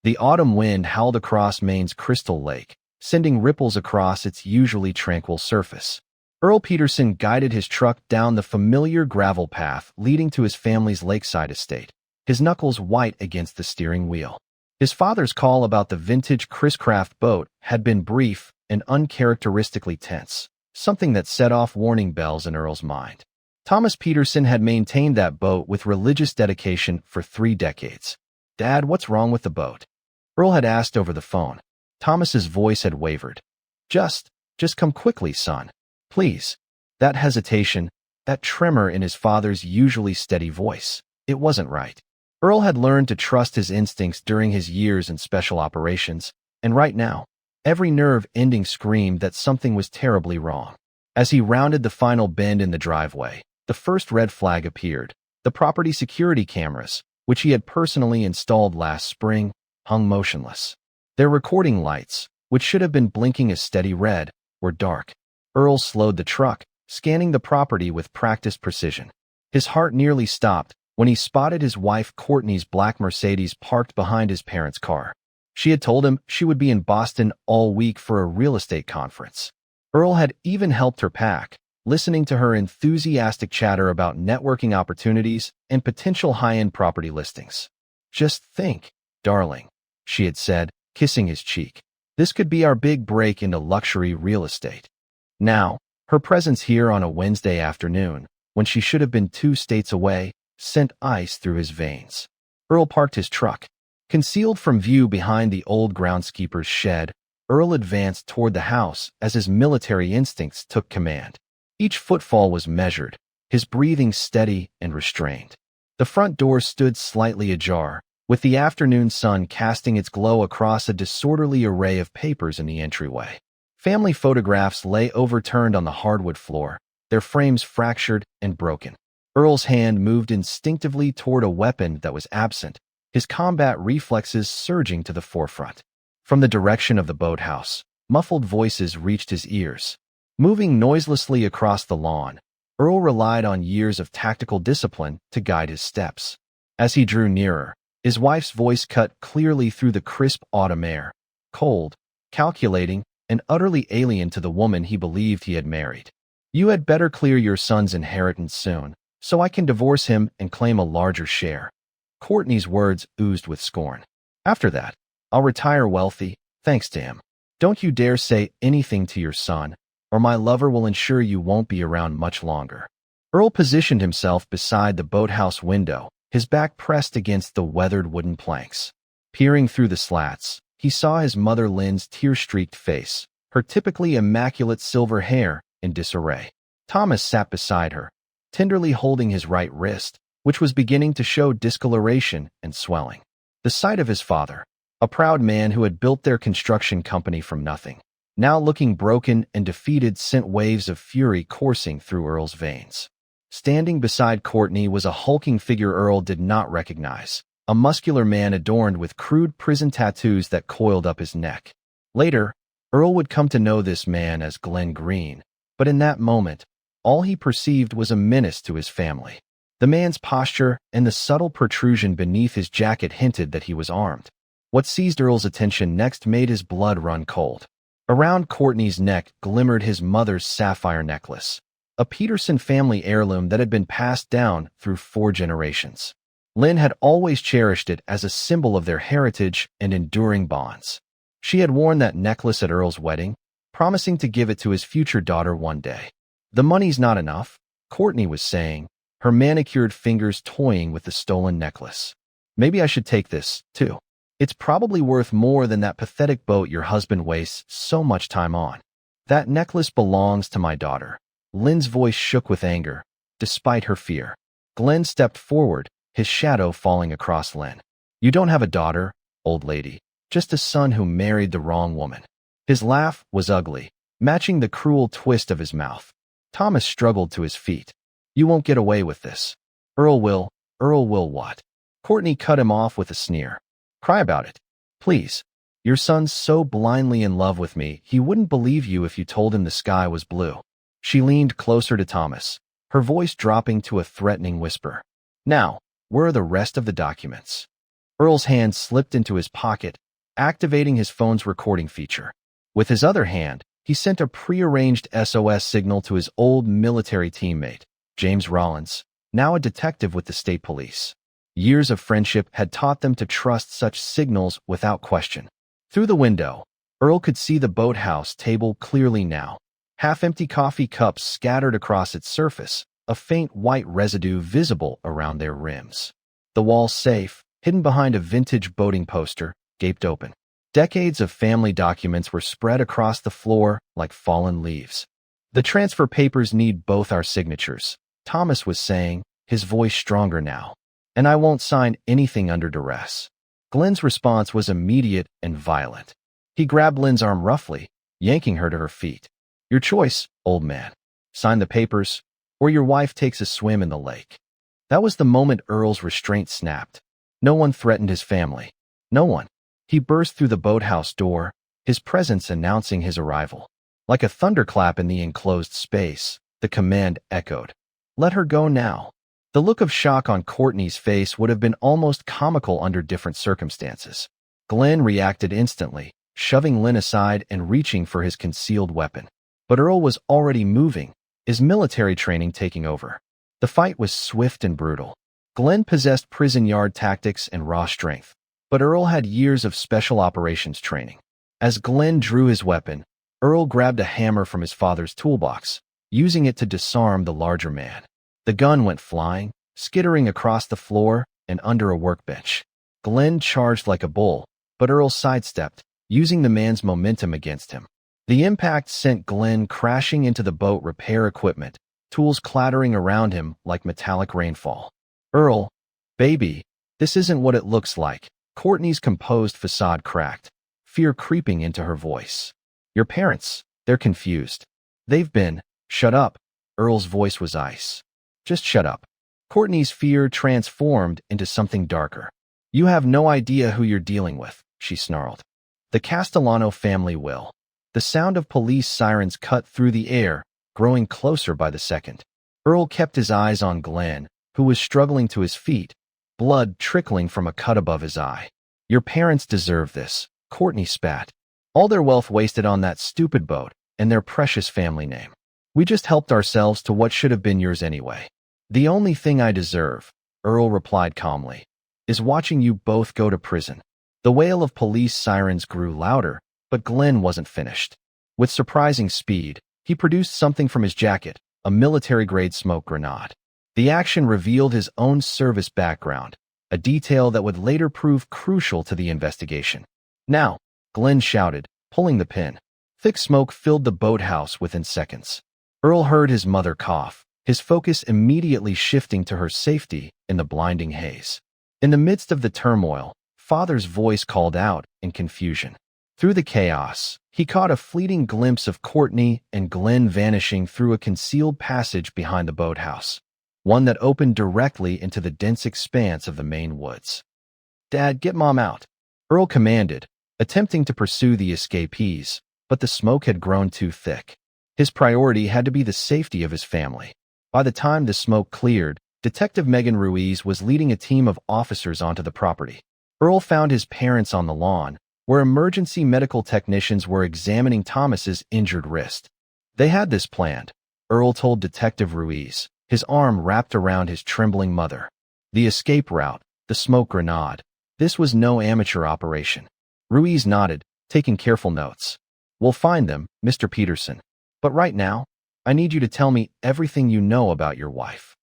The autumn wind howled across Maine's Crystal Lake, sending ripples across its usually tranquil surface. Earl Peterson guided his truck down the familiar gravel path leading to his family's lakeside estate, his knuckles white against the steering wheel. His father's call about the vintage Chris Craft boat had been brief and uncharacteristically tense, something that set off warning bells in Earl's mind. Thomas Peterson had maintained that boat with religious dedication for 3 decades. "Dad, what's wrong with the boat?" Earl had asked over the phone. Thomas's voice had wavered. Just come quickly, son. Please." That hesitation, that tremor in his father's usually steady voice, it wasn't right. Earl had learned to trust his instincts during his years in special operations, and right now, every nerve ending screamed that something was terribly wrong. As he rounded the final bend in the driveway, the first red flag appeared. The property security cameras, which he had personally installed last spring, hung motionless. Their recording lights, which should have been blinking a steady red, were dark. Earl slowed the truck, scanning the property with practiced precision. His heart nearly stopped when he spotted his wife Courtney's black Mercedes parked behind his parents' car. She had told him she would be in Boston all week for a real estate conference. Earl had even helped her pack, listening to her enthusiastic chatter about networking opportunities and potential high-end property listings. "Just think, darling," she had said, kissing his cheek. "This could be our big break into luxury real estate." Now, her presence here on a Wednesday afternoon, when she should have been 2 states away, sent ice through his veins. Earl parked his truck. Concealed from view behind the old groundskeeper's shed, Earl advanced toward the house as his military instincts took command. Each footfall was measured, his breathing steady and restrained. The front door stood slightly ajar, with the afternoon sun casting its glow across a disorderly array of papers in the entryway. Family photographs lay overturned on the hardwood floor, their frames fractured and broken. Earl's hand moved instinctively toward a weapon that was absent, his combat reflexes surging to the forefront. From the direction of the boathouse, muffled voices reached his ears. Moving noiselessly across the lawn, Earl relied on years of tactical discipline to guide his steps. As he drew nearer, his wife's voice cut clearly through the crisp autumn air, cold, calculating, and utterly alien to the woman he believed he had married. "You had better clear your son's inheritance soon, so I can divorce him and claim a larger share." Courtney's words oozed with scorn. "After that, I'll retire wealthy, thanks to him. Don't you dare say anything to your son, or my lover will ensure you won't be around much longer." Earl positioned himself beside the boathouse window, his back pressed against the weathered wooden planks. Peering through the slats, he saw his mother Lynn's tear-streaked face, her typically immaculate silver hair in disarray. Thomas sat beside her, tenderly holding his right wrist, which was beginning to show discoloration and swelling. The sight of his father, a proud man who had built their construction company from nothing, now looking broken and defeated, sent waves of fury coursing through Earl's veins. Standing beside Courtney was a hulking figure Earl did not recognize, a muscular man adorned with crude prison tattoos that coiled up his neck. Later, Earl would come to know this man as Glenn Green, but in that moment, all he perceived was a menace to his family. The man's posture and the subtle protrusion beneath his jacket hinted that he was armed. What seized Earl's attention next made his blood run cold. Around Courtney's neck glimmered his mother's sapphire necklace, a Peterson family heirloom that had been passed down through 4 generations. Lynn had always cherished it as a symbol of their heritage and enduring bonds. She had worn that necklace at Earl's wedding, promising to give it to his future daughter one day. "The money's not enough," Courtney was saying, her manicured fingers toying with the stolen necklace. "Maybe I should take this, too. It's probably worth more than that pathetic boat your husband wastes so much time on." "That necklace belongs to my daughter." Lynn's voice shook with anger, despite her fear. Glenn stepped forward, his shadow falling across Lynn. "You don't have a daughter, old lady, just a son who married the wrong woman." His laugh was ugly, matching the cruel twist of his mouth. Thomas struggled to his feet. "You won't get away with this." Earl will what?" Courtney cut him off with a sneer. "Cry about it. Please. Your son's so blindly in love with me, he wouldn't believe you if you told him the sky was blue." She leaned closer to Thomas, her voice dropping to a threatening whisper. "Now, where are the rest of the documents?" Earl's hand slipped into his pocket, activating his phone's recording feature. With his other hand, he sent a prearranged SOS signal to his old military teammate, James Rollins, now a detective with the state police. Years of friendship had taught them to trust such signals without question. Through the window, Earl could see the boathouse table clearly now. Half-empty coffee cups scattered across its surface, a faint white residue visible around their rims. The wall safe, hidden behind a vintage boating poster, gaped open. Decades of family documents were spread across the floor like fallen leaves. "The transfer papers need both our signatures," Thomas was saying, his voice stronger now. "And I won't sign anything under duress." Glenn's response was immediate and violent. He grabbed Lynn's arm roughly, yanking her to her feet. "Your choice, old man. Sign the papers, or your wife takes a swim in the lake." That was the moment Earl's restraint snapped. No one threatened his family. No one. He burst through the boathouse door, his presence announcing his arrival. Like a thunderclap in the enclosed space, the command echoed. "Let her go now." The look of shock on Courtney's face would have been almost comical under different circumstances. Glenn reacted instantly, shoving Lynn aside and reaching for his concealed weapon. But Earl was already moving, his military training taking over. The fight was swift and brutal. Glenn possessed prison yard tactics and raw strength, but Earl had years of special operations training. As Glenn drew his weapon, Earl grabbed a hammer from his father's toolbox, using it to disarm the larger man. The gun went flying, skittering across the floor and under a workbench. Glenn charged like a bull, but Earl sidestepped, using the man's momentum against him. The impact sent Glenn crashing into the boat repair equipment, tools clattering around him like metallic rainfall. "Earl, baby, this isn't what it looks like." Courtney's composed facade cracked, fear creeping into her voice. "Your parents, they're confused. They've been—" "Shut up." Earl's voice was ice. "Just shut up." Courtney's fear transformed into something darker. "You have no idea who you're dealing with," she snarled. "The Castellano family will." The sound of police sirens cut through the air, growing closer by the second. Earl kept his eyes on Glenn, who was struggling to his feet, blood trickling from a cut above his eye. "Your parents deserve this," Courtney spat. "All their wealth wasted on that stupid boat, and their precious family name. We just helped ourselves to what should have been yours anyway." "The only thing I deserve," Earl replied calmly, "is watching you both go to prison." The wail of police sirens grew louder, but Glenn wasn't finished. With surprising speed, he produced something from his jacket, a military-grade smoke grenade. The action revealed his own service background, a detail that would later prove crucial to the investigation. "Now," Glenn shouted, pulling the pin. Thick smoke filled the boathouse within seconds. Earl heard his mother cough, his focus immediately shifting to her safety in the blinding haze. In the midst of the turmoil, Father's voice called out in confusion. Through the chaos, he caught a fleeting glimpse of Courtney and Glenn vanishing through a concealed passage behind the boathouse, one that opened directly into the dense expanse of the Maine woods. "Dad, get Mom out," Earl commanded, attempting to pursue the escapees, but the smoke had grown too thick. His priority had to be the safety of his family. By the time the smoke cleared, Detective Megan Ruiz was leading a team of officers onto the property. Earl found his parents on the lawn, where emergency medical technicians were examining Thomas's injured wrist. They had this planned, Earl told Detective Ruiz, his arm wrapped around his trembling mother. The escape route, the smoke grenade. This was no amateur operation. Ruiz nodded, taking careful notes. "We'll find them, Mr. Peterson. But right now, I need you to tell me everything you know about your wife."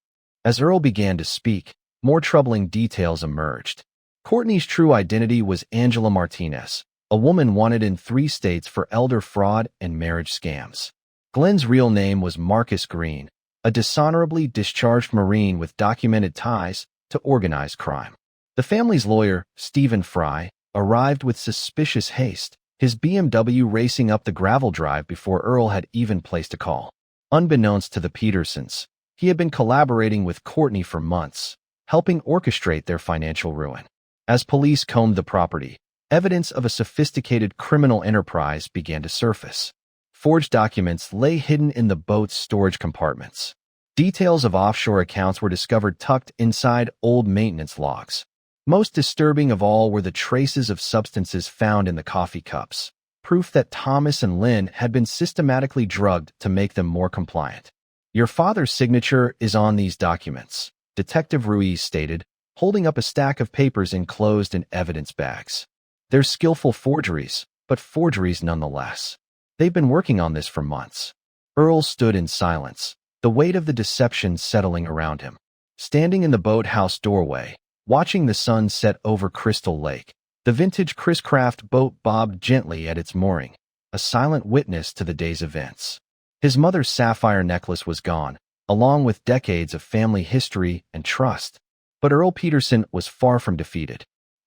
As Earl began to speak, more troubling details emerged. Courtney's true identity was Angela Martinez, a woman wanted in 3 states for elder fraud and marriage scams. Glenn's real name was Marcus Green, a dishonorably discharged Marine with documented ties to organized crime. The family's lawyer, Stephen Fry, arrived with suspicious haste, his BMW racing up the gravel drive before Earl had even placed a call. Unbeknownst to the Petersons, he had been collaborating with Courtney for months, helping orchestrate their financial ruin. As police combed the property, evidence of a sophisticated criminal enterprise began to surface. Forged documents lay hidden in the boat's storage compartments. Details of offshore accounts were discovered tucked inside old maintenance logs. Most disturbing of all were the traces of substances found in the coffee cups, proof that Thomas and Lynn had been systematically drugged to make them more compliant. "Your father's signature is on these documents," Detective Ruiz stated, holding up a stack of papers enclosed in evidence bags. "They're skillful forgeries, but forgeries nonetheless. They've been working on this for months." Earl stood in silence, the weight of the deception settling around him. Standing in the boathouse doorway, watching the sun set over Crystal Lake, the vintage Chris Craft boat bobbed gently at its mooring, a silent witness to the day's events. His mother's sapphire necklace was gone, along with decades of family history and trust. But Earl Peterson was far from defeated.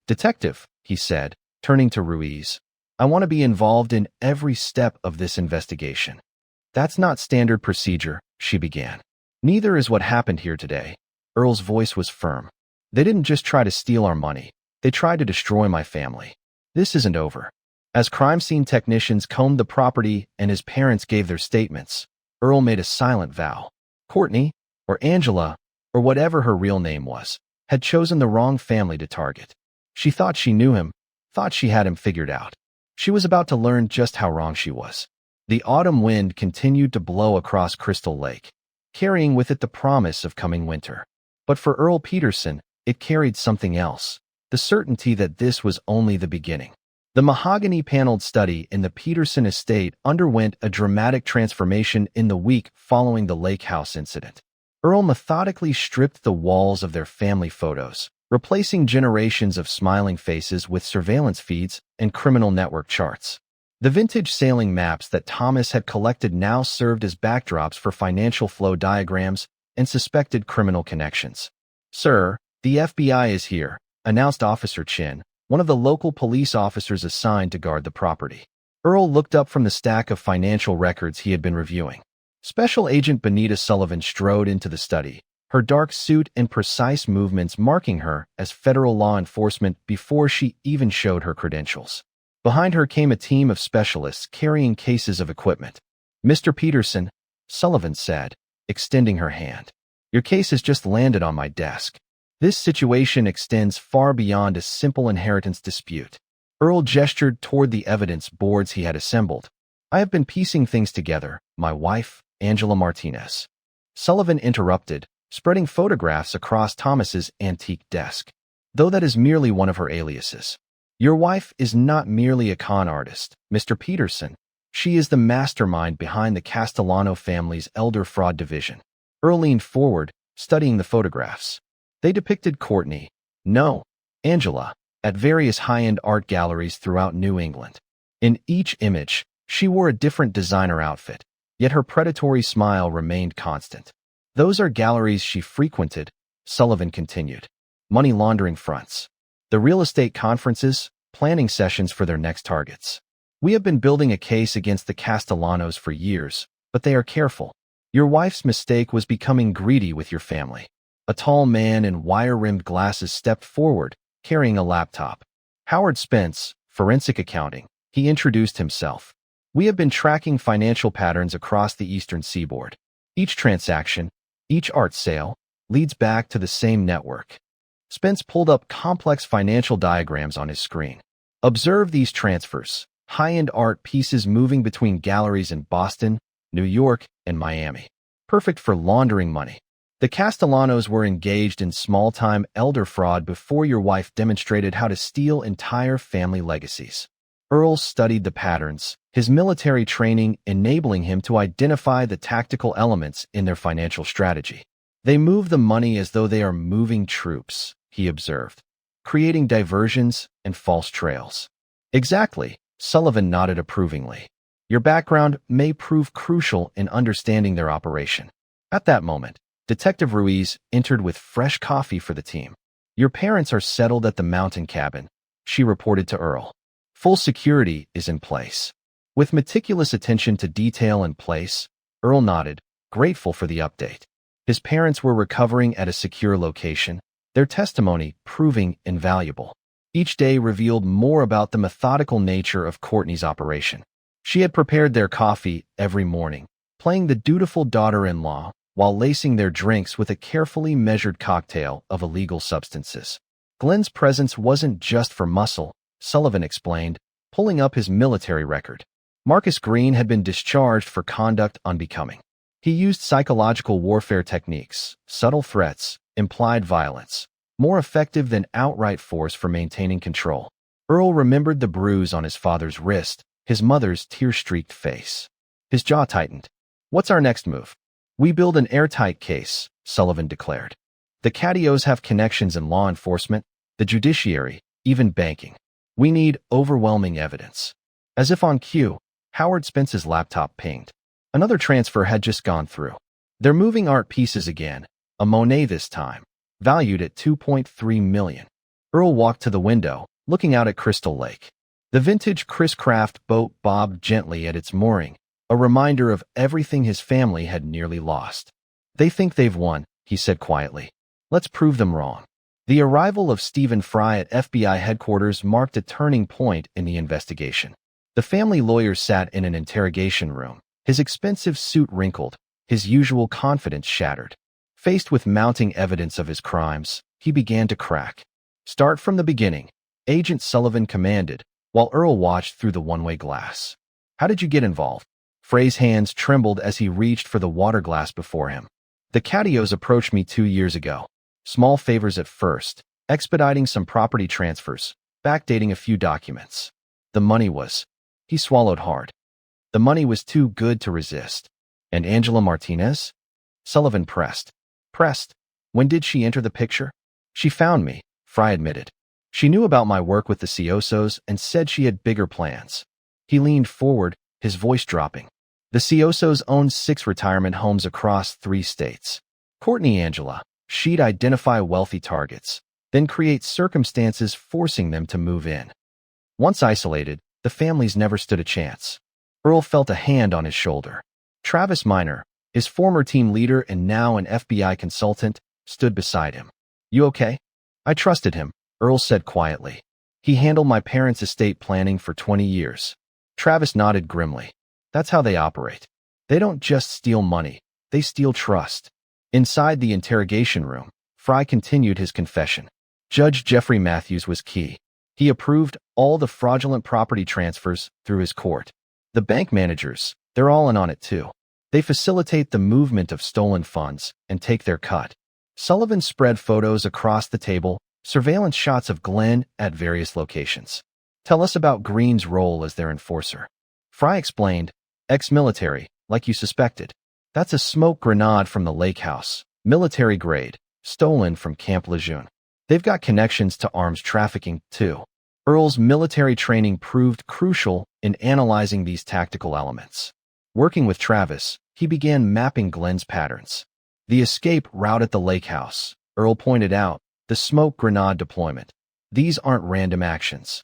"Detective," he said, turning to Ruiz, "I want to be involved in every step of this investigation." "That's not standard procedure," she began. "Neither is what happened here today." Earl's voice was firm. "They didn't just try to steal our money. They tried to destroy my family. This isn't over." As crime scene technicians combed the property and his parents gave their statements, Earl made a silent vow. Courtney, or Angela, or whatever her real name was, had chosen the wrong family to target. She thought she knew him, thought she had him figured out. She was about to learn just how wrong she was. The autumn wind continued to blow across Crystal Lake, carrying with it the promise of coming winter. But for Earl Peterson, it carried something else, the certainty that this was only the beginning. The mahogany-paneled study in the Peterson estate underwent a dramatic transformation in the week following the lake house incident. Earl methodically stripped the walls of their family photos, replacing generations of smiling faces with surveillance feeds and criminal network charts. The vintage sailing maps that Thomas had collected now served as backdrops for financial flow diagrams and suspected criminal connections. "Sir, the FBI is here," announced Officer Chin, one of the local police officers assigned to guard the property. Earl looked up from the stack of financial records he had been reviewing. Special Agent Benita Sullivan strode into the study, her dark suit and precise movements marking her as federal law enforcement before she even showed her credentials. Behind her came a team of specialists carrying cases of equipment. "Mr. Peterson," Sullivan said, extending her hand, "your case has just landed on my desk. This situation extends far beyond a simple inheritance dispute." Earl gestured toward the evidence boards he had assembled. "I have been piecing things together, my wife, Angela Martinez." Sullivan interrupted, spreading photographs across Thomas's antique desk. "Though that is merely one of her aliases. Your wife is not merely a con artist, Mr. Peterson. She is the mastermind behind the Castellano family's elder fraud division." Earl leaned forward, studying the photographs. They depicted Courtney, no, Angela, at various high-end art galleries throughout New England. In each image, she wore a different designer outfit, yet her predatory smile remained constant. "Those are galleries she frequented," Sullivan continued. "Money laundering fronts. The real estate conferences, planning sessions for their next targets. We have been building a case against the Castellanos for years, but they are careful. Your wife's mistake was becoming greedy with your family." A tall man in wire-rimmed glasses stepped forward, carrying a laptop. "Howard Spence, Forensic Accounting," he introduced himself. "We have been tracking financial patterns across the eastern seaboard. Each transaction, each art sale, leads back to the same network." Spence pulled up complex financial diagrams on his screen. "Observe these transfers, high-end art pieces moving between galleries in Boston, New York, and Miami. Perfect for laundering money. The Castellanos were engaged in small-time elder fraud before your wife demonstrated how to steal entire family legacies." Earl studied the patterns, his military training enabling him to identify the tactical elements in their financial strategy. "They move the money as though they are moving troops," he observed, "creating diversions and false trails." "Exactly," Sullivan nodded approvingly. "Your background may prove crucial in understanding their operation." At that moment, Detective Ruiz entered with fresh coffee for the team. "Your parents are settled at the mountain cabin," she reported to Earl. "Full security is in place." With meticulous attention to detail and place, Earl nodded, grateful for the update. His parents were recovering at a secure location, their testimony proving invaluable. Each day revealed more about the methodical nature of Courtney's operation. She had prepared their coffee every morning, playing the dutiful daughter-in-law, while lacing their drinks with a carefully measured cocktail of illegal substances. Glenn's presence wasn't just for muscle, Sullivan explained, pulling up his military record. Marcus Green had been discharged for conduct unbecoming. He used psychological warfare techniques, subtle threats, implied violence, more effective than outright force for maintaining control. Earl remembered the bruise on his father's wrist, his mother's tear-streaked face. His jaw tightened. "What's our next move?" "We build an airtight case," Sullivan declared. "The Cadios have connections in law enforcement, the judiciary, even banking. We need overwhelming evidence." As if on cue, Howard Spence's laptop pinged. Another transfer had just gone through. They're moving art pieces again, a Monet this time, valued at $2.3 million. Earl walked to the window, looking out at Crystal Lake. The vintage Chris Craft boat bobbed gently at its mooring, a reminder of everything his family had nearly lost. "They think they've won," he said quietly. "Let's prove them wrong." The arrival of Stephen Fry at FBI headquarters marked a turning point in the investigation. The family lawyer sat in an interrogation room, his expensive suit wrinkled, his usual confidence shattered. Faced with mounting evidence of his crimes, he began to crack. "Start from the beginning," Agent Sullivan commanded, while Earl watched through the one-way glass. "How did you get involved?" Frey's hands trembled as he reached for the water glass before him. "The Cadios approached me 2 years ago. Small favors at first, expediting some property transfers, backdating a few documents. The money was—" He swallowed hard. "The money was too good to resist." "And Angela Martinez?" Sullivan pressed. "When did she enter the picture?" "She found me," Fry admitted. "She knew about my work with the Ciosos and said she had bigger plans." He leaned forward, his voice dropping. "The Ciosos owned 6 retirement homes across 3 states. Courtney Angela, she'd identify wealthy targets, then create circumstances forcing them to move in. Once isolated, the families never stood a chance." Earl felt a hand on his shoulder. Travis Minor, his former team leader and now an FBI consultant, stood beside him. "You okay?" "I trusted him," Earl said quietly. "He handled my parents' estate planning for 20 years. Travis nodded grimly. "That's how they operate. They don't just steal money, they steal trust." Inside the interrogation room, Fry continued his confession. Judge Jeffrey Matthews was key. He approved all the fraudulent property transfers through his court. The bank managers, they're all in on it too. They facilitate the movement of stolen funds and take their cut. Sullivan spread photos across the table, surveillance shots of Glenn at various locations. "Tell us about Green's role as their enforcer." Fry explained, "Ex-military, like you suspected. That's a smoke grenade from the lake house, military grade, stolen from Camp Lejeune. They've got connections to arms trafficking, too." Earl's military training proved crucial in analyzing these tactical elements. Working with Travis, he began mapping Glenn's patterns. The escape route at the lake house, Earl pointed out, the smoke grenade deployment. "These aren't random actions."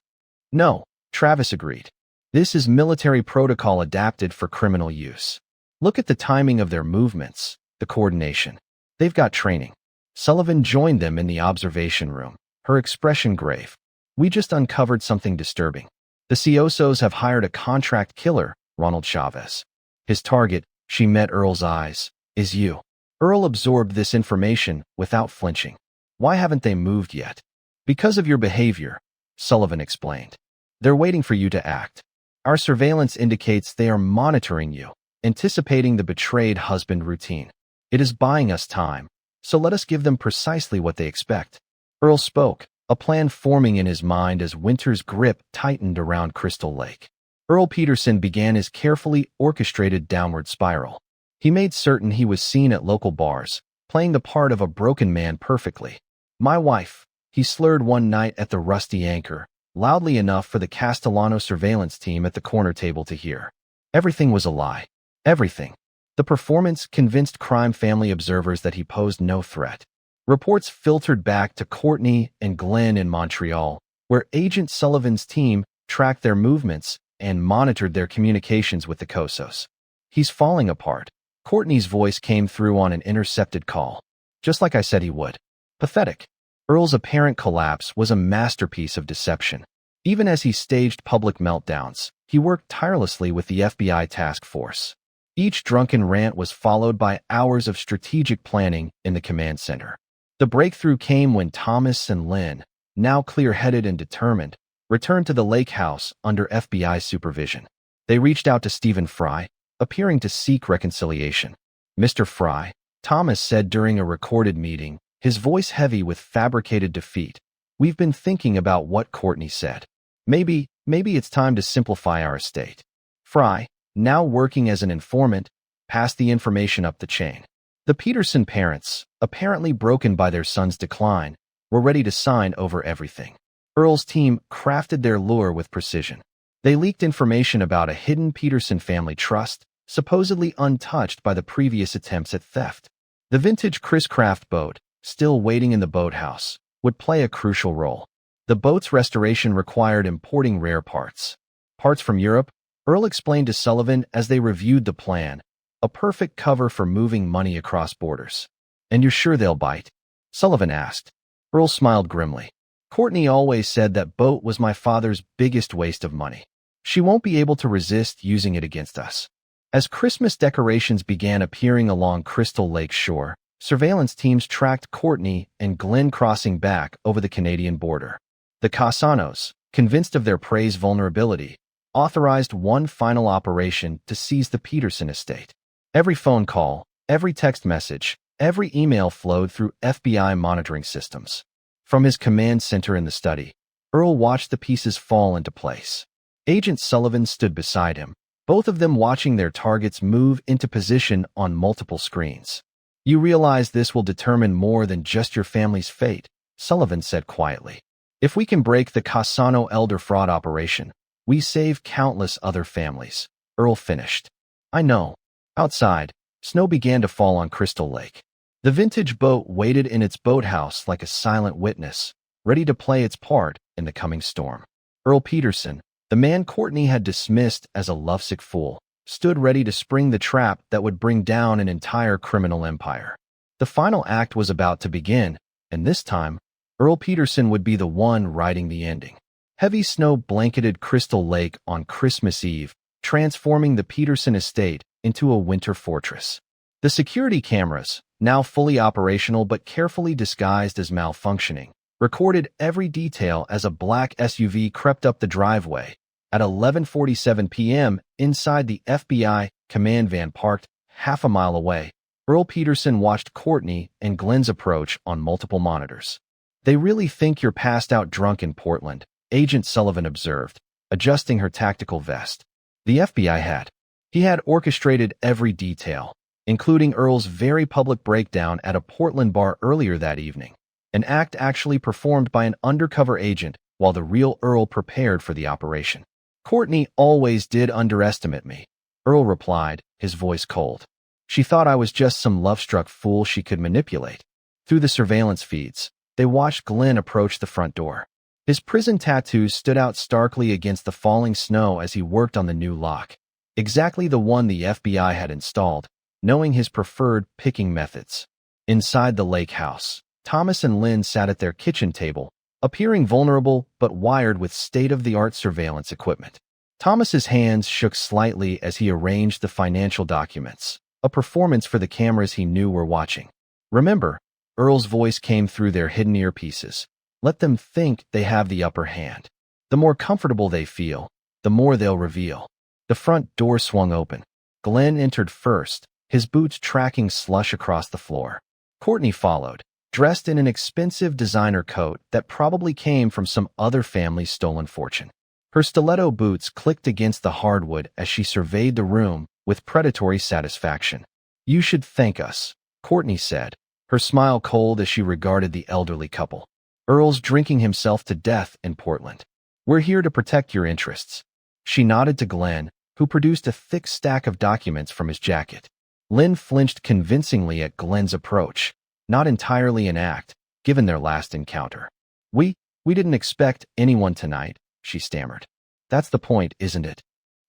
"No," Travis agreed. "This is military protocol adapted for criminal use. Look at the timing of their movements, the coordination. They've got training." Sullivan joined them in the observation room, her expression grave. "We just uncovered something disturbing. The Ciosos have hired a contract killer, Ronald Chavez. His target," she met Earl's eyes, "is you." Earl absorbed this information without flinching. "Why haven't they moved yet?" "Because of your behavior," Sullivan explained. "They're waiting for you to act. Our surveillance indicates they are monitoring you, anticipating the betrayed husband routine. It is buying us time, so let us give them precisely what they expect." Earl spoke, a plan forming in his mind as Winter's grip tightened around Crystal Lake. Earl Peterson began his carefully orchestrated downward spiral. He made certain he was seen at local bars, playing the part of a broken man perfectly. "My wife," he slurred one night at the Rusty Anchor, loudly enough for the Castellano surveillance team at the corner table to hear. Everything was a lie. Everything. The performance convinced crime family observers that he posed no threat. Reports filtered back to Courtney and Glenn in Montreal, where Agent Sullivan's team tracked their movements and monitored their communications with the Cosos. "He's falling apart." Courtney's voice came through on an intercepted call. "Just like I said he would." Pathetic. Earl's apparent collapse was a masterpiece of deception. Even as he staged public meltdowns, he worked tirelessly with the FBI task force. Each drunken rant was followed by hours of strategic planning in the command center. The breakthrough came when Thomas and Lynn, now clear-headed and determined, returned to the lake house under FBI supervision. They reached out to Stephen Fry, appearing to seek reconciliation. "Mr. Fry," Thomas said during a recorded meeting, his voice heavy with fabricated defeat, "we've been thinking about what Courtney said. Maybe it's time to simplify our estate." Fry, now working as an informant, passed the information up the chain. The Peterson parents, apparently broken by their son's decline, were ready to sign over everything. Earl's team crafted their lure with precision. They leaked information about a hidden Peterson family trust, supposedly untouched by the previous attempts at theft. The vintage Chris Craft boat, still waiting in the boathouse, would play a crucial role. The boat's restoration required importing rare parts. Parts from Europe, Earl explained to Sullivan as they reviewed the plan, a perfect cover for moving money across borders. "And you're sure they'll bite?" Sullivan asked. Earl smiled grimly. "Courtney always said that boat was my father's biggest waste of money. She won't be able to resist using it against us." As Christmas decorations began appearing along Crystal Lake shore, surveillance teams tracked Courtney and Glenn crossing back over the Canadian border. The Casanos, convinced of their prey's vulnerability, authorized one final operation to seize the Peterson estate. Every phone call, every text message, every email flowed through FBI monitoring systems. From his command center in the study, Earl watched the pieces fall into place. Agent Sullivan stood beside him, both of them watching their targets move into position on multiple screens. "You realize this will determine more than just your family's fate," Sullivan said quietly. "If we can break the Casano elder fraud operation, we save countless other families," Earl finished. "I know." Outside, snow began to fall on Crystal Lake. The vintage boat waited in its boathouse like a silent witness, ready to play its part in the coming storm. Earl Peterson, the man Courtney had dismissed as a lovesick fool, stood ready to spring the trap that would bring down an entire criminal empire. The final act was about to begin, and this time, Earl Peterson would be the one writing the ending. Heavy snow blanketed Crystal Lake on Christmas Eve, transforming the Peterson estate into a winter fortress. The security cameras, now fully operational but carefully disguised as malfunctioning, recorded every detail as a black SUV crept up the driveway. At 11:47 p.m., inside the FBI command van parked half a mile away, Earl Peterson watched Courtney and Glenn's approach on multiple monitors. "They really think you're passed out drunk in Portland," Agent Sullivan observed, adjusting her tactical vest. The FBI had. He had orchestrated every detail, including Earl's very public breakdown at a Portland bar earlier that evening, an act actually performed by an undercover agent while the real Earl prepared for the operation. "Courtney always did underestimate me," Earl replied, his voice cold. "She thought I was just some love-struck fool she could manipulate." Through the surveillance feeds, they watched Glenn approach the front door. His prison tattoos stood out starkly against the falling snow as he worked on the new lock. Exactly the one the FBI had installed, knowing his preferred picking methods. Inside the lake house, Thomas and Lynn sat at their kitchen table, appearing vulnerable but wired with state-of-the-art surveillance equipment. Thomas's hands shook slightly as he arranged the financial documents, a performance for the cameras he knew were watching. "Remember," Earl's voice came through their hidden earpieces, "let them think they have the upper hand. The more comfortable they feel, the more they'll reveal." The front door swung open. Glenn entered first, his boots tracking slush across the floor. Courtney followed, dressed in an expensive designer coat that probably came from some other family's stolen fortune. Her stiletto boots clicked against the hardwood as she surveyed the room with predatory satisfaction. "You should thank us," Courtney said, her smile cold as she regarded the elderly couple. "Earl's drinking himself to death in Portland. We're here to protect your interests." She nodded to Glenn, who produced a thick stack of documents from his jacket. Lynn flinched convincingly at Glenn's approach, not entirely an act, given their last encounter. We didn't expect anyone tonight," she stammered. "That's the point, isn't it?"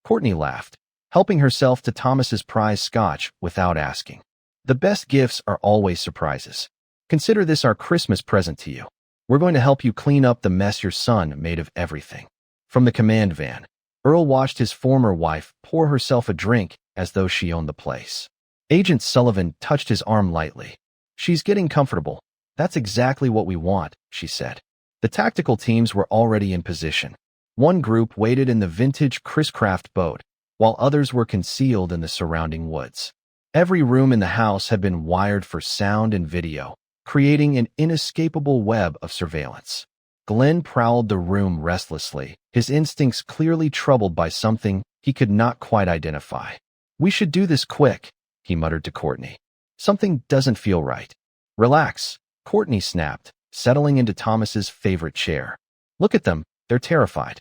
Courtney laughed, helping herself to Thomas's prize scotch without asking. "The best gifts are always surprises. Consider this our Christmas present to you. We're going to help you clean up the mess your son made of everything." From the command van, Earl watched his former wife pour herself a drink as though she owned the place. Agent Sullivan touched his arm lightly. "She's getting comfortable. That's exactly what we want," she said. The tactical teams were already in position. One group waited in the vintage Chris-Craft boat, while others were concealed in the surrounding woods. Every room in the house had been wired for sound and video, creating an inescapable web of surveillance. Glenn prowled the room restlessly, his instincts clearly troubled by something he could not quite identify. "We should do this quick," he muttered to Courtney. "Something doesn't feel right." "Relax," Courtney snapped, settling into Thomas's favorite chair. "Look at them, they're terrified."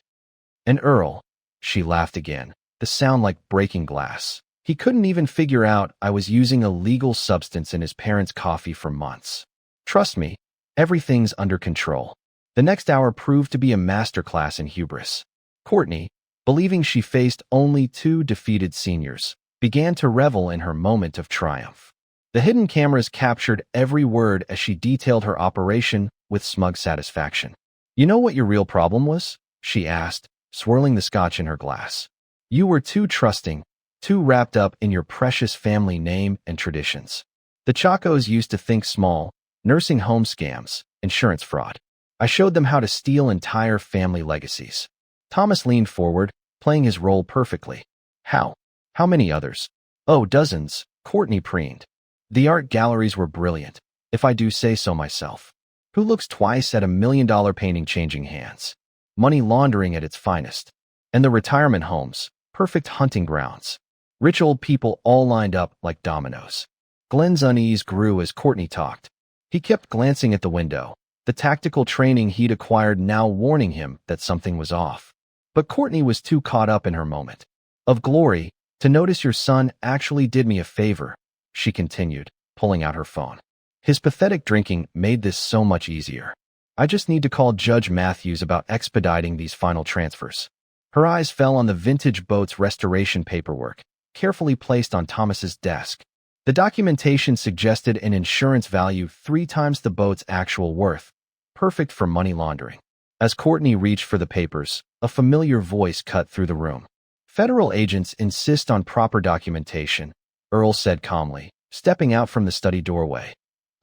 "And Earl," she laughed again, the sound like breaking glass. "He couldn't even figure out I was using a legal substance in his parents' coffee for months. Trust me, everything's under control." The next hour proved to be a masterclass in hubris. Courtney, believing she faced only two defeated seniors, began to revel in her moment of triumph. The hidden cameras captured every word as she detailed her operation with smug satisfaction. "You know what your real problem was?" she asked, swirling the scotch in her glass. "You were too trusting, too wrapped up in your precious family name and traditions. The Chacos used to think small, nursing home scams, insurance fraud. I showed them how to steal entire family legacies." Thomas leaned forward, playing his role perfectly. "How? How many others?" "Oh, dozens," Courtney preened. "The art galleries were brilliant, if I do say so myself. Who looks twice at $1 million painting changing hands? Money laundering at its finest. And the retirement homes, perfect hunting grounds. Rich old people all lined up like dominoes." Glenn's unease grew as Courtney talked. He kept glancing at the window, the tactical training he'd acquired now warning him that something was off. But Courtney was too caught up in her moment of glory to notice. "Your son actually did me a favor," she continued, pulling out her phone. "His pathetic drinking made this so much easier. I just need to call Judge Matthews about expediting these final transfers." Her eyes fell on the vintage boat's restoration paperwork, carefully placed on Thomas's desk. The documentation suggested an insurance value 3 times the boat's actual worth, perfect for money laundering. As Courtney reached for the papers, a familiar voice cut through the room. "Federal agents insist on proper documentation," Earl said calmly, stepping out from the study doorway.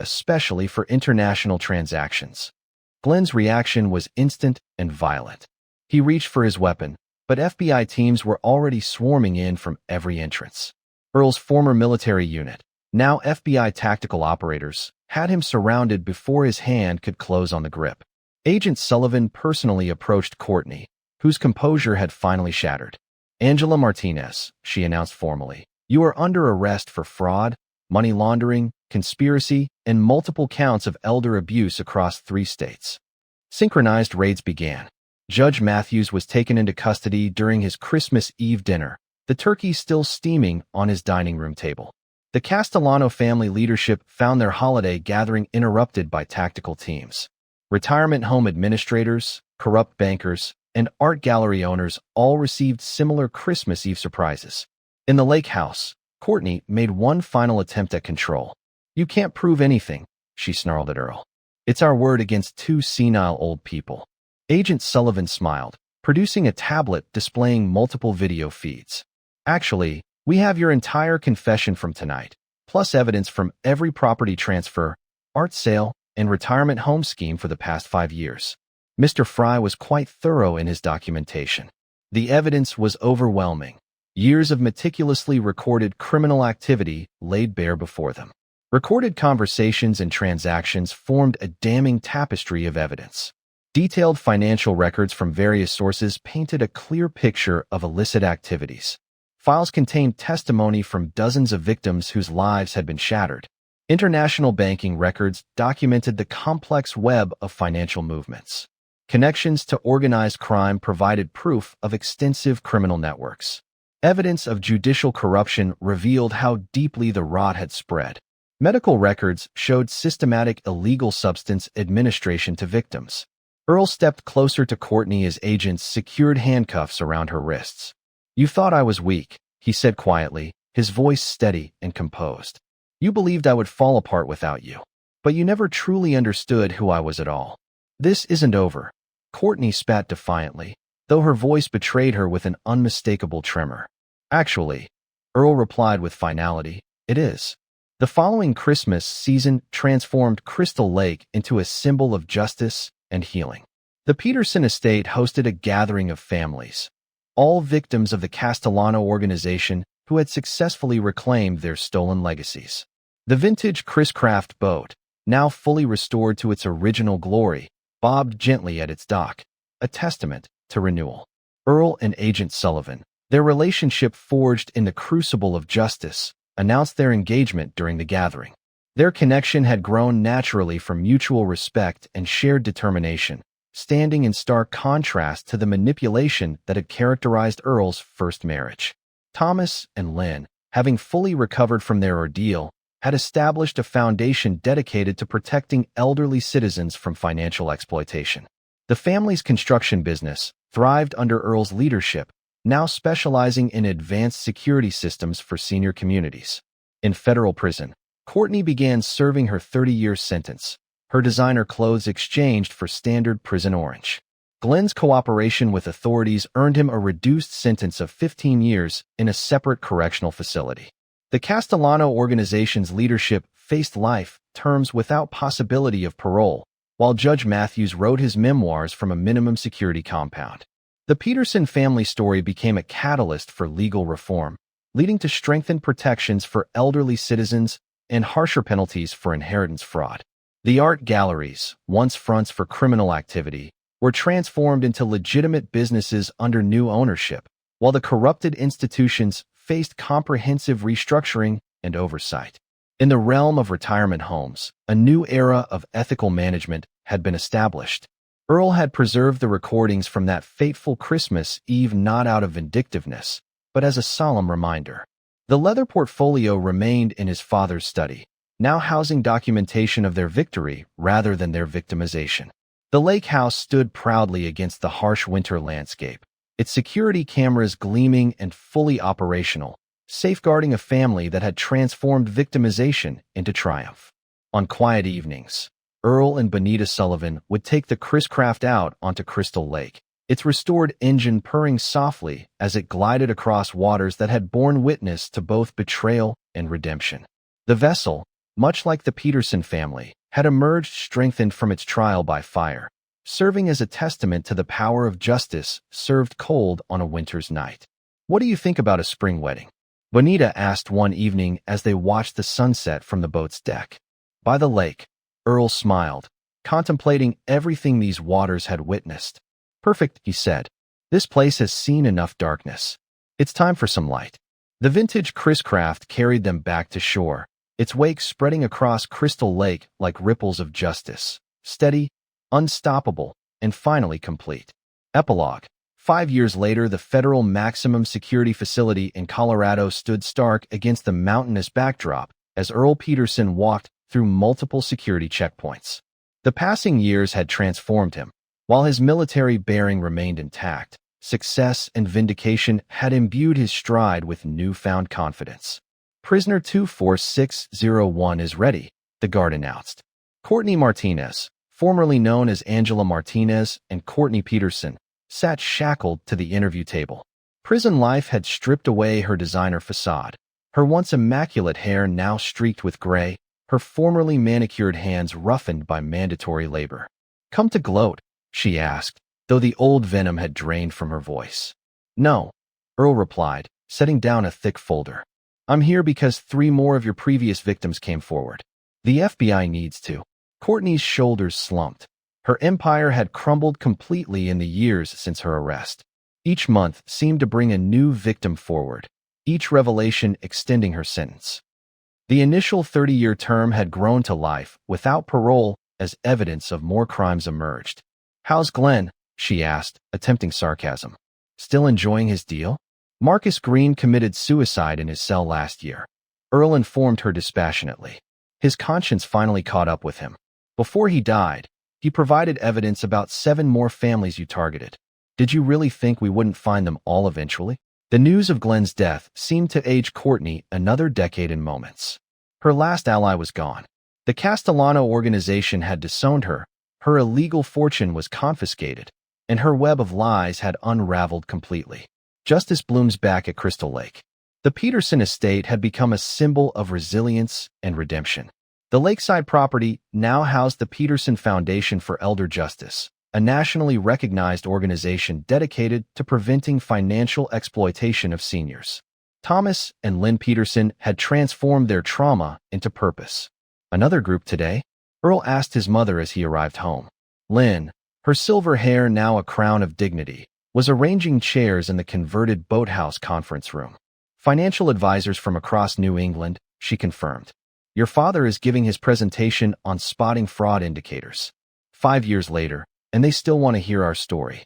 "Especially for international transactions." Glenn's reaction was instant and violent. He reached for his weapon, but FBI teams were already swarming in from every entrance. Earl's former military unit, now FBI tactical operators, had him surrounded before his hand could close on the grip. Agent Sullivan personally approached Courtney, whose composure had finally shattered. "Angela Martinez," she announced formally, "you are under arrest for fraud, money laundering, conspiracy, and multiple counts of elder abuse across 3 states." Synchronized raids began. Judge Matthews was taken into custody during his Christmas Eve dinner, the turkey still steaming on his dining room table. The Castellano family leadership found their holiday gathering interrupted by tactical teams. Retirement home administrators, corrupt bankers, and art gallery owners all received similar Christmas Eve surprises. In the lake house, Courtney made one final attempt at control. "You can't prove anything," she snarled at Earl. "It's our word against 2 senile old people." Agent Sullivan smiled, producing a tablet displaying multiple video feeds. "Actually, we have your entire confession from tonight, plus evidence from every property transfer, art sale, and retirement home scheme for the past 5 years." Mr. Fry was quite thorough in his documentation. The evidence was overwhelming. Years of meticulously recorded criminal activity laid bare before them. Recorded conversations and transactions formed a damning tapestry of evidence. Detailed financial records from various sources painted a clear picture of illicit activities. Files contained testimony from dozens of victims whose lives had been shattered. International banking records documented the complex web of financial movements. Connections to organized crime provided proof of extensive criminal networks. Evidence of judicial corruption revealed how deeply the rot had spread. Medical records showed systematic illegal substance administration to victims. Earl stepped closer to Courtney as agents secured handcuffs around her wrists. "You thought I was weak," he said quietly, his voice steady and composed. "You believed I would fall apart without you. But you never truly understood who I was at all. This isn't over." Courtney spat defiantly, though her voice betrayed her with an unmistakable tremor. "Actually," Earl replied with finality, "it is." The following Christmas season transformed Crystal Lake into a symbol of justice and healing. The Peterson estate hosted a gathering of families, all victims of the Castellano organization who had successfully reclaimed their stolen legacies. The vintage Chris Craft boat, now fully restored to its original glory, bobbed gently at its dock, a testament to renewal. Earl and Agent Sullivan, their relationship forged in the crucible of justice, announced their engagement during the gathering. Their connection had grown naturally from mutual respect and shared determination, standing in stark contrast to the manipulation that had characterized Earl's first marriage. Thomas and Lynn, having fully recovered from their ordeal, had established a foundation dedicated to protecting elderly citizens from financial exploitation. The family's construction business thrived under Earl's leadership, now specializing in advanced security systems for senior communities. In federal prison, Courtney began serving her 30-year sentence, her designer clothes exchanged for standard prison orange. Glenn's cooperation with authorities earned him a reduced sentence of 15 years in a separate correctional facility. The Castellano organization's leadership faced life terms without possibility of parole, while Judge Matthews wrote his memoirs from a minimum security compound. The Peterson family story became a catalyst for legal reform, leading to strengthened protections for elderly citizens and harsher penalties for inheritance fraud. The art galleries, once fronts for criminal activity, were transformed into legitimate businesses under new ownership, while the corrupted institutions faced comprehensive restructuring and oversight. In the realm of retirement homes, a new era of ethical management had been established. Earl had preserved the recordings from that fateful Christmas Eve not out of vindictiveness, but as a solemn reminder. The leather portfolio remained in his father's study, now housing documentation of their victory rather than their victimization. The lake house stood proudly against the harsh winter landscape, its security cameras gleaming and fully operational, safeguarding a family that had transformed victimization into triumph. On quiet evenings, Earl and Bonita Sullivan would take the Chris Craft out onto Crystal Lake, its restored engine purring softly as it glided across waters that had borne witness to both betrayal and redemption. The vessel, much like the Peterson family, had emerged strengthened from its trial by fire, serving as a testament to the power of justice served cold on a winter's night. "What do you think about a spring wedding?" Bonita asked one evening as they watched the sunset from the boat's deck. By the lake, Earl smiled, contemplating everything these waters had witnessed. "Perfect," he said. "This place has seen enough darkness. It's time for some light." The vintage Chris Craft carried them back to shore, its wake spreading across Crystal Lake like ripples of justice, steady, unstoppable, and finally complete. Epilogue. 5 years later, the federal maximum security facility in Colorado stood stark against the mountainous backdrop as Earl Peterson walked through multiple security checkpoints. The passing years had transformed him. While his military bearing remained intact, success and vindication had imbued his stride with newfound confidence. "Prisoner 24601 is ready," the guard announced. Courtney Martinez, formerly known as Angela Martinez and Courtney Peterson, sat shackled to the interview table. Prison life had stripped away her designer facade, her once immaculate hair now streaked with gray, her formerly manicured hands roughened by mandatory labor. "Come to gloat?" she asked, though the old venom had drained from her voice. "No," Earl replied, setting down a thick folder. "I'm here because 3 more of your previous victims came forward. The FBI needs to." Courtney's shoulders slumped. Her empire had crumbled completely in the years since her arrest. Each month seemed to bring a new victim forward, each revelation extending her sentence. The initial 30-year term had grown to life without parole as evidence of more crimes emerged. "How's Glenn?" she asked, attempting sarcasm. "Still enjoying his deal?" Marcus Green committed suicide in his cell last year. Earl informed her dispassionately. His conscience finally caught up with him. Before he died, he provided evidence about 7 more families you targeted. Did you really think we wouldn't find them all eventually? The news of Glenn's death seemed to age Courtney another decade in moments. Her last ally was gone. The Castellano organization had disowned her, her illegal fortune was confiscated, and her web of lies had unraveled completely. Justice blooms back at Crystal Lake. The Peterson estate had become a symbol of resilience and redemption. The lakeside property now housed the Peterson Foundation for Elder Justice, a nationally recognized organization dedicated to preventing financial exploitation of seniors. Thomas and Lynn Peterson had transformed their trauma into purpose. Another group today? Earl asked his mother as he arrived home. Lynn, her silver hair now a crown of dignity, was arranging chairs in the converted boathouse conference room. Financial advisors from across New England, she confirmed. Your father is giving his presentation on spotting fraud indicators. 5 years later, and they still want to hear our story.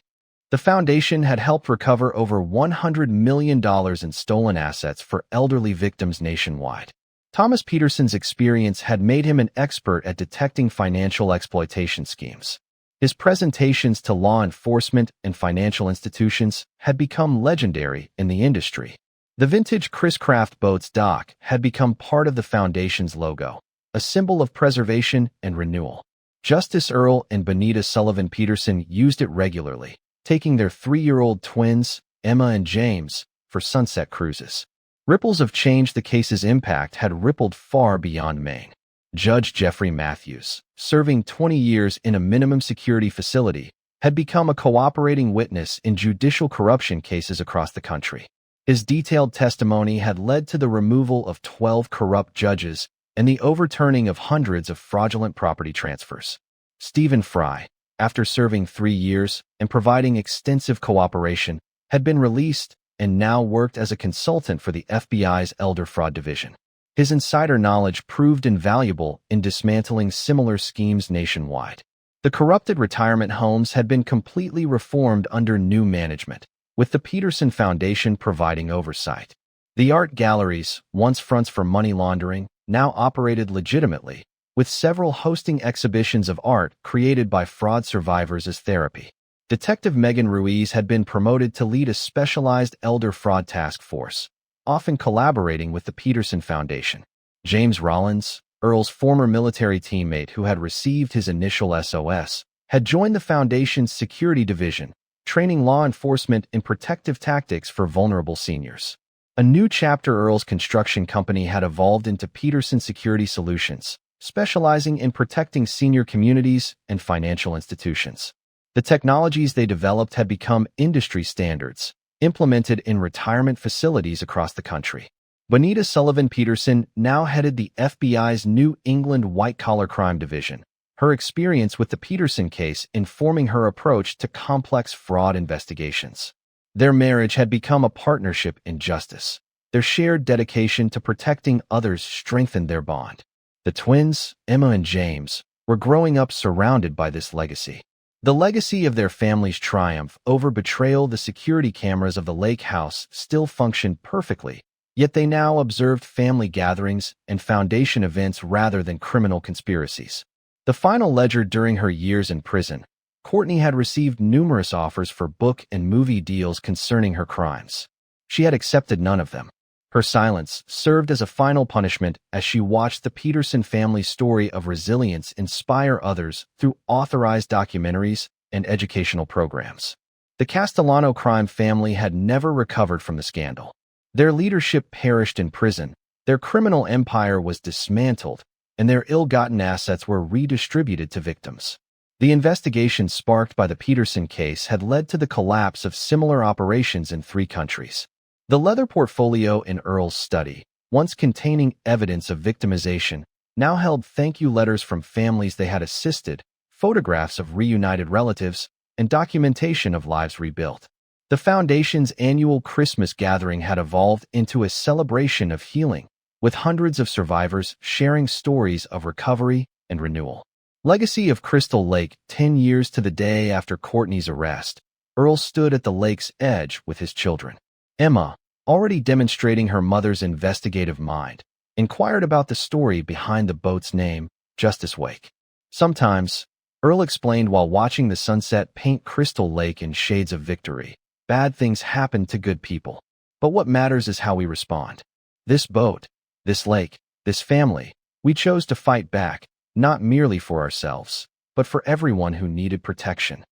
The foundation had helped recover over $100 million in stolen assets for elderly victims nationwide. Thomas Peterson's experience had made him an expert at detecting financial exploitation schemes. His presentations to law enforcement and financial institutions had become legendary in the industry. The vintage Chris Craft Boats dock had become part of the foundation's logo, a symbol of preservation and renewal. Justice Earl and Bonita Sullivan Peterson used it regularly, taking their 3-year-old twins, Emma and James, for sunset cruises. Ripples of change. The case's impact had rippled far beyond Maine. Judge Jeffrey Matthews, serving 20 years in a minimum security facility, had become a cooperating witness in judicial corruption cases across the country. His detailed testimony had led to the removal of 12 corrupt judges and the overturning of hundreds of fraudulent property transfers. Stephen Fry, after serving 3 years and providing extensive cooperation, had been released and now worked as a consultant for the FBI's Elder Fraud Division. His insider knowledge proved invaluable in dismantling similar schemes nationwide. The corrupted retirement homes had been completely reformed under new management, with the Peterson Foundation providing oversight. The art galleries, once fronts for money laundering, now operated legitimately, with several hosting exhibitions of art created by fraud survivors as therapy. Detective Megan Ruiz had been promoted to lead a specialized elder fraud task force, often collaborating with the Peterson Foundation. James Rollins, Earl's former military teammate who had received his initial SOS, had joined the Foundation's security division, training law enforcement in protective tactics for vulnerable seniors. A new chapter. Earl's construction company had evolved into Peterson Security Solutions, specializing in protecting senior communities and financial institutions. The technologies they developed had become industry standards, implemented in retirement facilities across the country. Bonita Sullivan Peterson now headed the FBI's New England White-Collar Crime Division, her experience with the Peterson case informing her approach to complex fraud investigations. Their marriage had become a partnership in justice. Their shared dedication to protecting others strengthened their bond. The twins, Emma and James, were growing up surrounded by this legacy. The legacy of their family's triumph over betrayal. The security cameras of the lake house still functioned perfectly, yet they now observed family gatherings and foundation events rather than criminal conspiracies. The final ledger. During her years in prison, Courtney had received numerous offers for book and movie deals concerning her crimes. She had accepted none of them. Her silence served as a final punishment as she watched the Peterson family's story of resilience inspire others through authorized documentaries and educational programs. The Castellano crime family had never recovered from the scandal. Their leadership perished in prison, their criminal empire was dismantled, and their ill-gotten assets were redistributed to victims. The investigation sparked by the Peterson case had led to the collapse of similar operations in 3 countries. The leather portfolio in Earl's study, once containing evidence of victimization, now held thank you letters from families they had assisted, photographs of reunited relatives, and documentation of lives rebuilt. The Foundation's annual Christmas gathering had evolved into a celebration of healing, with hundreds of survivors sharing stories of recovery and renewal. Legacy of Crystal Lake. 10 years to the day after Courtney's arrest, Earl stood at the lake's edge with his children. Emma, already demonstrating her mother's investigative mind, inquired about the story behind the boat's name, Justice Wake. Sometimes, Earl explained while watching the sunset paint Crystal Lake in shades of victory, bad things happen to good people. But what matters is how we respond. This boat, this lake, this family, we chose to fight back, not merely for ourselves, but for everyone who needed protection.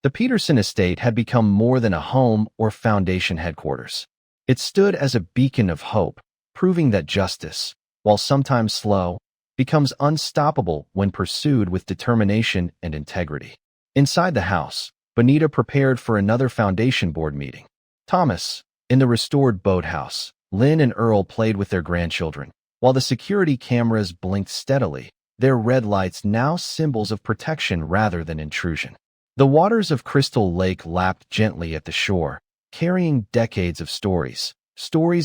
The Peterson estate had become more than a home or foundation headquarters. It stood as a beacon of hope, proving that justice, while sometimes slow, becomes unstoppable when pursued with determination and integrity. Inside the house, Bonita prepared for another foundation board meeting. Thomas, in the restored boathouse, Lynn and Earl played with their grandchildren, while the security cameras blinked steadily, their red lights now symbols of protection rather than intrusion. The waters of Crystal Lake lapped gently at the shore, carrying decades of stories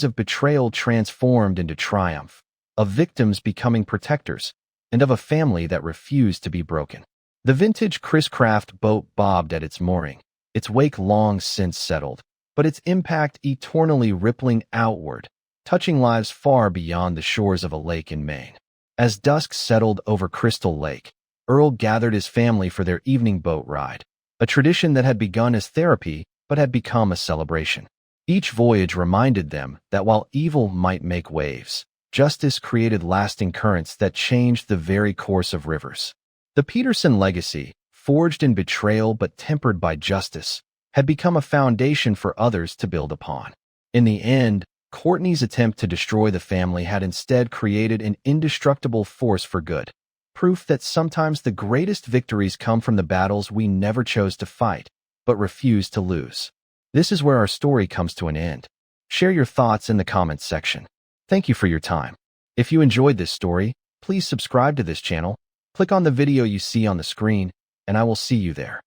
of betrayal transformed into triumph, of victims becoming protectors, and of a family that refused to be broken. The vintage Chris Craft boat bobbed at its mooring, its wake long since settled, but its impact eternally rippling outward, touching lives far beyond the shores of a lake in Maine. As dusk settled over Crystal Lake, Earl gathered his family for their evening boat ride, a tradition that had begun as therapy but had become a celebration. Each voyage reminded them that while evil might make waves, justice created lasting currents that changed the very course of rivers. The Peterson legacy, forged in betrayal but tempered by justice, had become a foundation for others to build upon. In the end, Courtney's attempt to destroy the family had instead created an indestructible force for good, proof that sometimes the greatest victories come from the battles we never chose to fight, but refused to lose. This is where our story comes to an end. Share your thoughts in the comments section. Thank you for your time. If you enjoyed this story, please subscribe to this channel, click on the video you see on the screen, and I will see you there.